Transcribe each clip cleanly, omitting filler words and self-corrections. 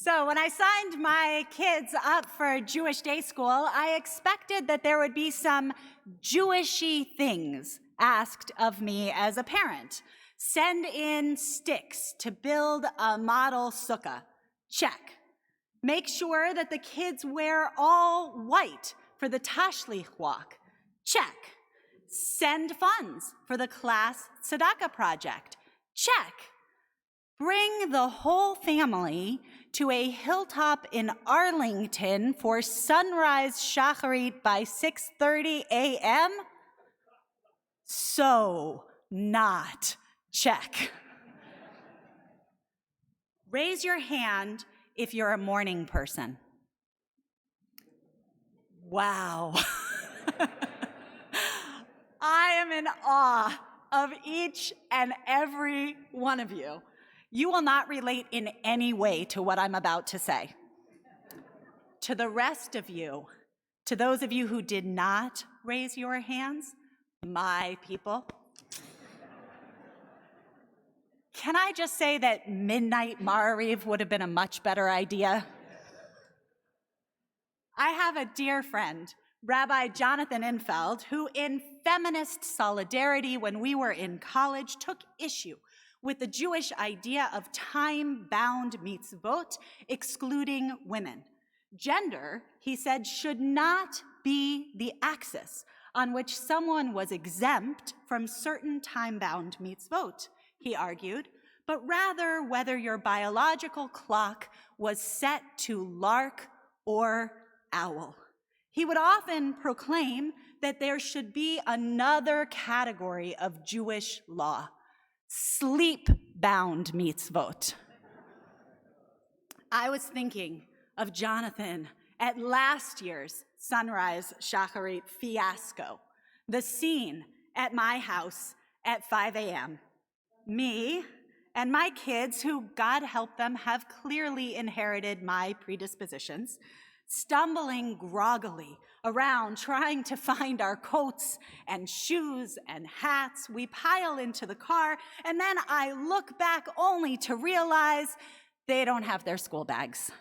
So when I signed my kids up for Jewish day school, I expected that there would be some Jewishy things asked of me as a parent. Send in sticks to build a model sukkah. Check. Make sure that the kids wear all white for the Tashlich walk. Check. Send funds for the class tzedakah project. Check. Bring the whole family to a hilltop in Arlington for sunrise shacharit by 6:30 a.m.? So not check. Raise your hand if you're a morning person. Wow. I am in awe of each and every one of you. You will not relate in any way to what I'm about to say. To the rest of you, to those of you who did not raise your hands, my people, can I just say that midnight Ma'ariv would have been a much better idea? I have a dear friend, Rabbi Jonathan Infeld, who in feminist solidarity when we were in college took issue with the Jewish idea of time-bound mitzvot excluding women. Gender, he said, should not be the axis on which someone was exempt from certain time-bound mitzvot, he argued, but rather whether your biological clock was set to lark or owl. He would often proclaim that there should be another category of Jewish law, sleep-bound mitzvot. I was thinking of Jonathan at last year's sunrise shacharit fiasco, the scene at my house at 5 a.m. Me and my kids, who, God help them, have clearly inherited my predispositions, stumbling groggily around trying to find our coats and shoes and hats. We pile into the car, and then I look back only to realize they don't have their school bags.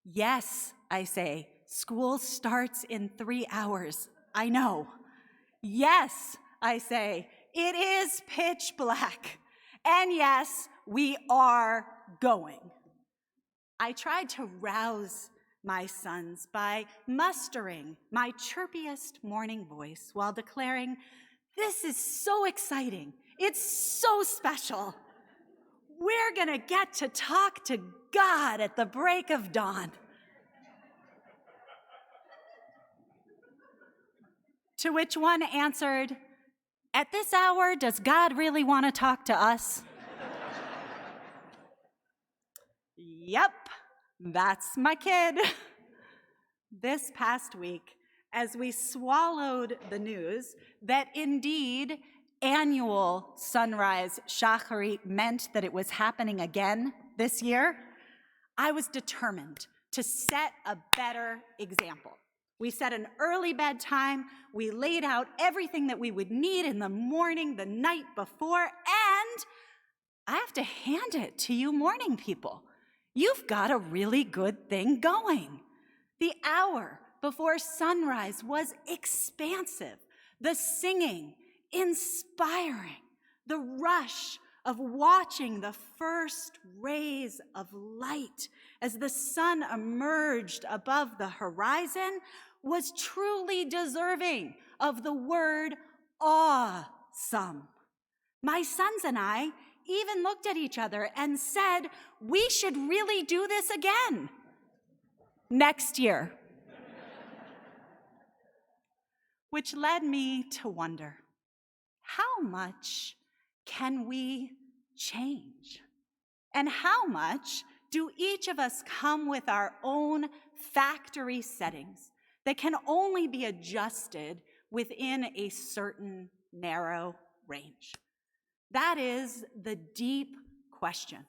Yes, I say, school starts in 3 hours. I know. Yes, I say, it is pitch black. And yes, we are going. I tried to rouse my sons by mustering my chirpiest morning voice while declaring, "This is so exciting. It's so special. We're gonna get to talk to God at the break of dawn." To which one answered, "At this hour, does God really want to talk to us?" Yep, that's my kid. This past week, as we swallowed the news that indeed annual sunrise shacharit meant that it was happening again this year, I was determined to set a better example. We set an early bedtime, we laid out everything that we would need in the morning, the night before, and I have to hand it to you morning people. You've got a really good thing going. The hour before sunrise was expansive, the singing inspiring, the rush of watching the first rays of light as the sun emerged above the horizon was truly deserving of the word awesome. My sons and I even looked at each other and said, we should really do this again next year. Which led me to wonder, how much can we change? And how much do each of us come with our own factory settings that can only be adjusted within a certain narrow range? That is the deep question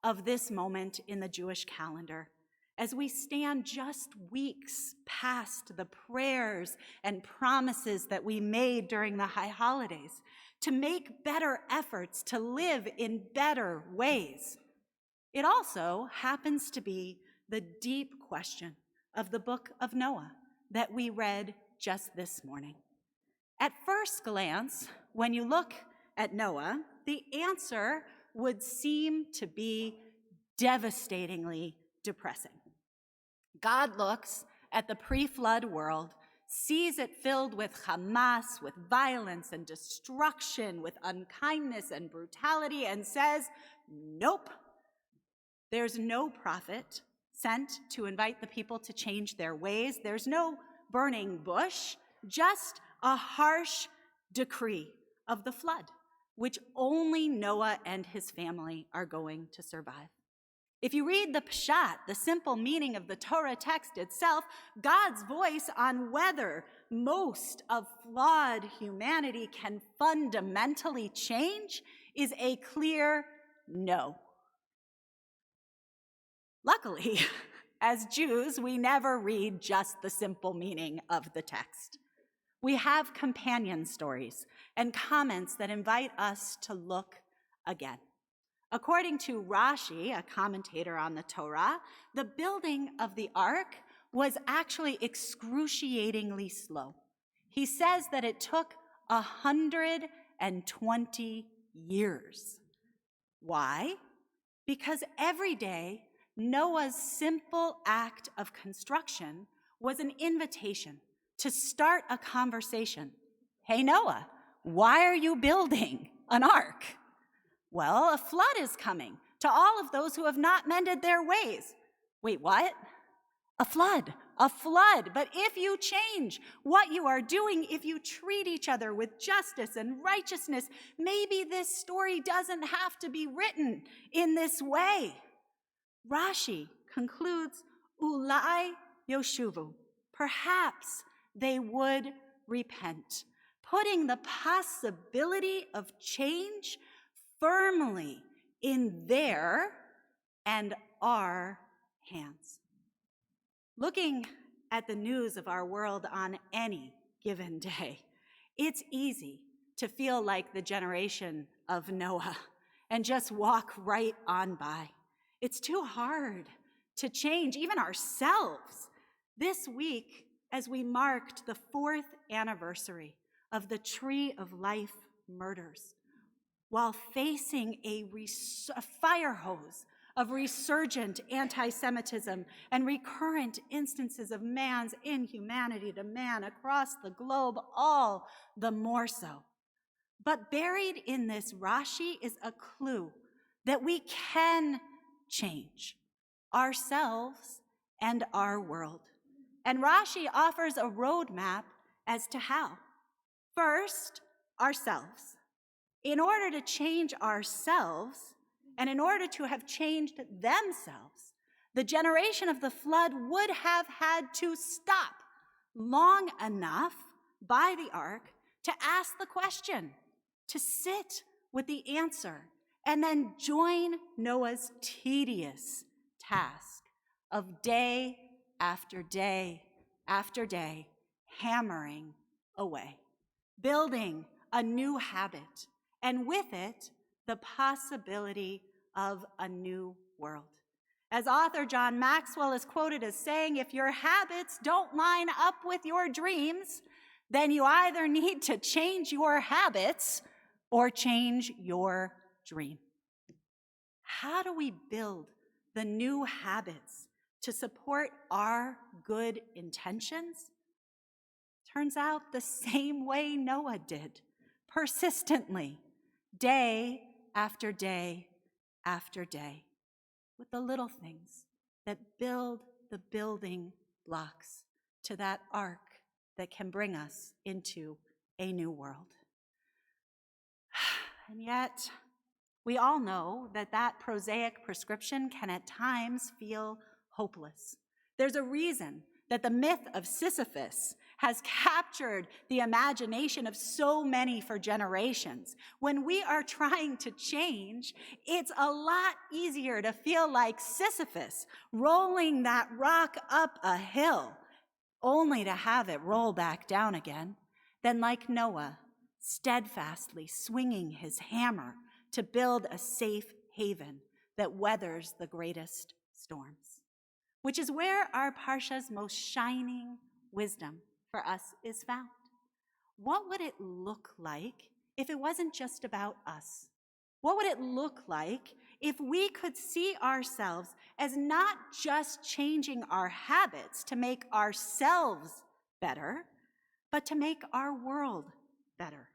of this moment in the Jewish calendar, as we stand just weeks past the prayers and promises that we made during the high holidays to make better efforts to live in better ways. It also happens to be the deep question of the book of Noah that we read just this morning. At first glance, when you look at Noah, the answer would seem to be devastatingly depressing. God looks at the pre-flood world, sees it filled with Hamas, with violence and destruction, with unkindness and brutality, and says, nope, there's no prophet sent to invite the people to change their ways. There's no burning bush, just a harsh decree of the flood, which only Noah and his family are going to survive. If you read the Peshat, the simple meaning of the Torah text itself, God's voice on whether most of flawed humanity can fundamentally change is a clear no. Luckily, as Jews, we never read just the simple meaning of the text. We have companion stories and comments that invite us to look again. According to Rashi, a commentator on the Torah, the building of the ark was actually excruciatingly slow. He says that it took 120 years. Why? Because every day, Noah's simple act of construction was an invitation to start a conversation. Hey, Noah, why are you building an ark? Well, a flood is coming to all of those who have not mended their ways. Wait, what? A flood. But if you change what you are doing, if you treat each other with justice and righteousness, maybe this story doesn't have to be written in this way. Rashi concludes, Ulai Yoshuvu. Perhaps they would repent, putting the possibility of change firmly in their and our hands. Looking at the news of our world on any given day, it's easy to feel like the generation of Noah and just walk right on by. It's too hard to change even ourselves. This week, as we marked the 4th anniversary of the Tree of Life murders, while facing a fire hose of resurgent anti-Semitism and recurrent instances of man's inhumanity to man across the globe, all the more so. But buried in this Rashi is a clue that we can change ourselves and our world. And Rashi offers a roadmap as to how. First, ourselves. In order to change ourselves, and in order to have changed themselves, the generation of the flood would have had to stop long enough by the ark to ask the question, to sit with the answer, and then join Noah's tedious task of day after day after day, hammering away, building a new habit, and with it, the possibility of a new world. As author John Maxwell is quoted as saying, if your habits don't line up with your dreams, then you either need to change your habits or change your dream. How do we build the new habits to support our good intentions? Turns out the same way Noah did, persistently, day after day after day, with the little things that build the building blocks to that ark that can bring us into a new world. And yet, we all know that that prosaic prescription can at times feel hopeless. There's a reason that the myth of Sisyphus has captured the imagination of so many for generations. When we are trying to change, it's a lot easier to feel like Sisyphus rolling that rock up a hill, only to have it roll back down again, than like Noah, steadfastly swinging his hammer to build a safe haven that weathers the greatest storms. which is where our Parsha's most shining wisdom for us is found. What would it look like if it wasn't just about us? What would it look like if we could see ourselves as not just changing our habits to make ourselves better, but to make our world better?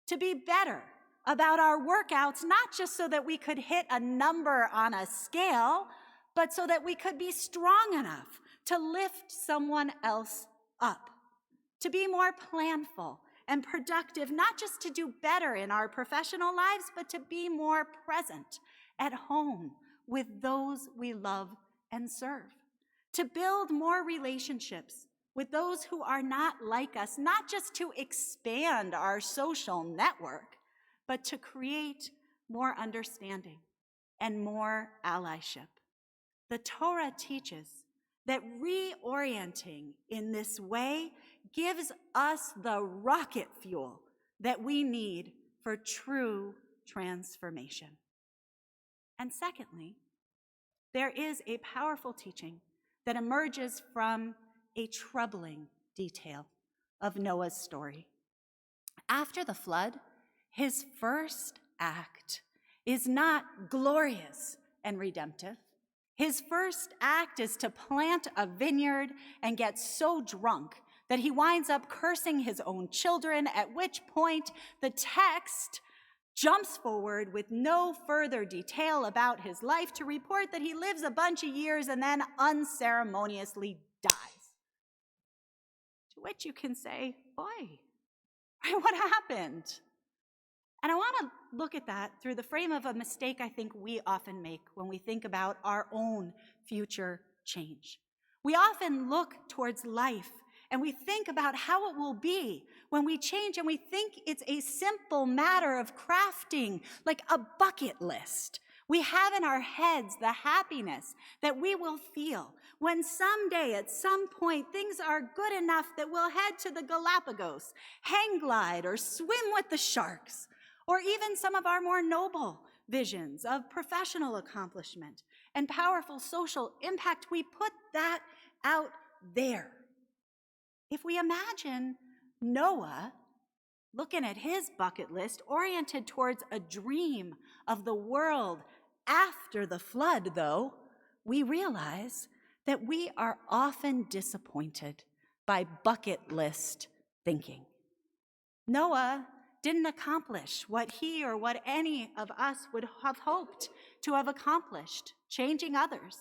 To be better about our workouts, not just so that we could hit a number on a scale, but so that we could be strong enough to lift someone else up. To be more planful and productive, not just to do better in our professional lives, but to be more present at home with those we love and serve. To build more relationships with those who are not like us, not just to expand our social network, but to create more understanding and more allyship. The Torah teaches that reorienting in this way gives us the rocket fuel that we need for true transformation. And secondly, there is a powerful teaching that emerges from a troubling detail of Noah's story. After the flood, his first act is not glorious and redemptive. His first act is to plant a vineyard and get so drunk that he winds up cursing his own children, at which point the text jumps forward with no further detail about his life to report that he lives a bunch of years and then unceremoniously dies. To which you can say, boy, what happened? And I want to look at that through the frame of a mistake I think we often make when we think about our own future change. We often look towards life and we think about how it will be when we change, and we think it's a simple matter of crafting, like a bucket list. We have in our heads the happiness that we will feel when someday, at some point, things are good enough that we'll head to the Galapagos, hang glide, or swim with the sharks. Or even some of our more noble visions of professional accomplishment and powerful social impact, we put that out there. If we imagine Noah looking at his bucket list oriented towards a dream of the world after the flood, though, we realize that we are often disappointed by bucket list thinking. Noah didn't accomplish what he or what any of us would have hoped to have accomplished, changing others.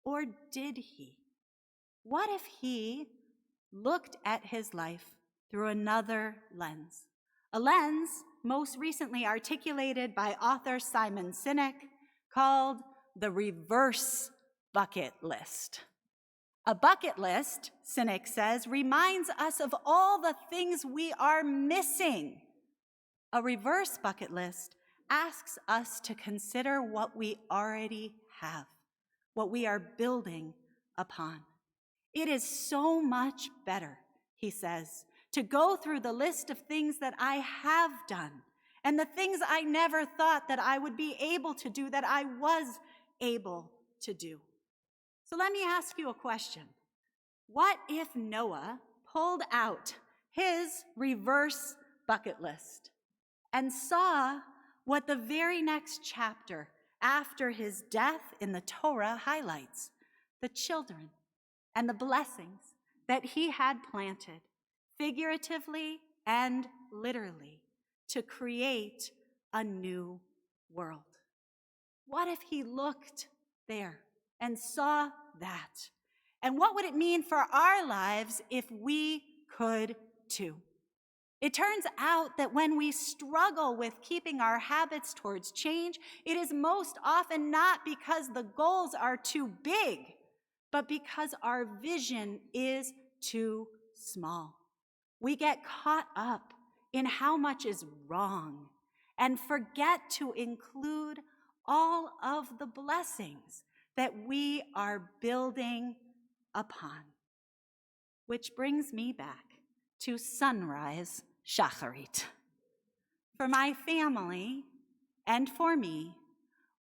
Or did he? What if he looked at his life through another lens? A lens most recently articulated by author Simon Sinek called the reverse bucket list. A bucket list, Sinek says, reminds us of all the things we are missing. A reverse bucket list asks us to consider what we already have, what we are building upon. It is so much better, he says, to go through the list of things that I have done and the things I never thought that I would be able to do, that I was able to do. So let me ask you a question. What if Noah pulled out his reverse bucket list and saw what the very next chapter after his death in the Torah highlights? The children and the blessings that he had planted, figuratively and literally, to create a new world. What if he looked there and saw that? And what would it mean for our lives if we could too? It turns out that when we struggle with keeping our habits towards change, it is most often not because the goals are too big, but because our vision is too small. We get caught up in how much is wrong and forget to include all of the blessings that we are building upon. Which brings me back to sunrise shacharit. For my family and for me,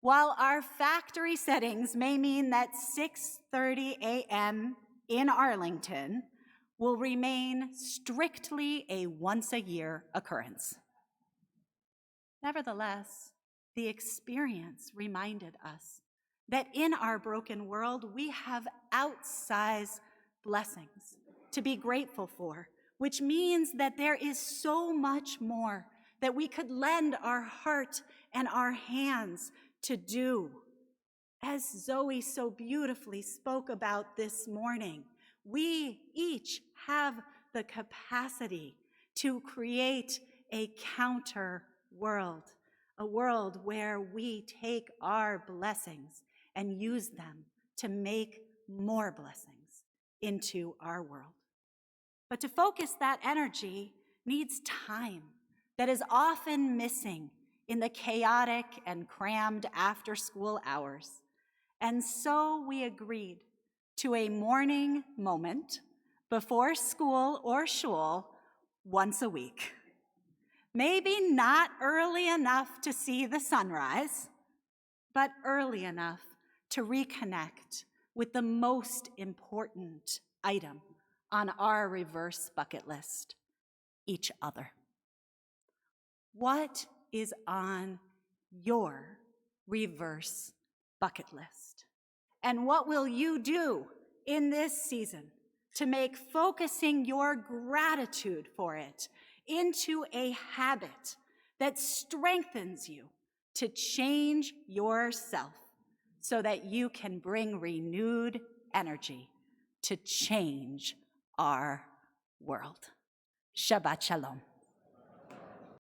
While our factory settings may mean that 6:30 a.m. in Arlington will remain strictly a once-a-year occurrence. Nevertheless, the experience reminded us that in our broken world, we have outsized blessings to be grateful for, which means that there is so much more that we could lend our heart and our hands to do. As Zoe so beautifully spoke about this morning, we each have the capacity to create a counter world, a world where we take our blessings and use them to make more blessings into our world. But to focus that energy needs time that is often missing in the chaotic and crammed after-school hours. And so we agreed to a morning moment before school or shul once a week. Maybe not early enough to see the sunrise, but early enough to reconnect with the most important item on our reverse bucket list, each other. What is on your reverse bucket list? And what will you do in this season to make focusing your gratitude for it into a habit that strengthens you to change yourself so that you can bring renewed energy to change our world? Shabbat Shalom.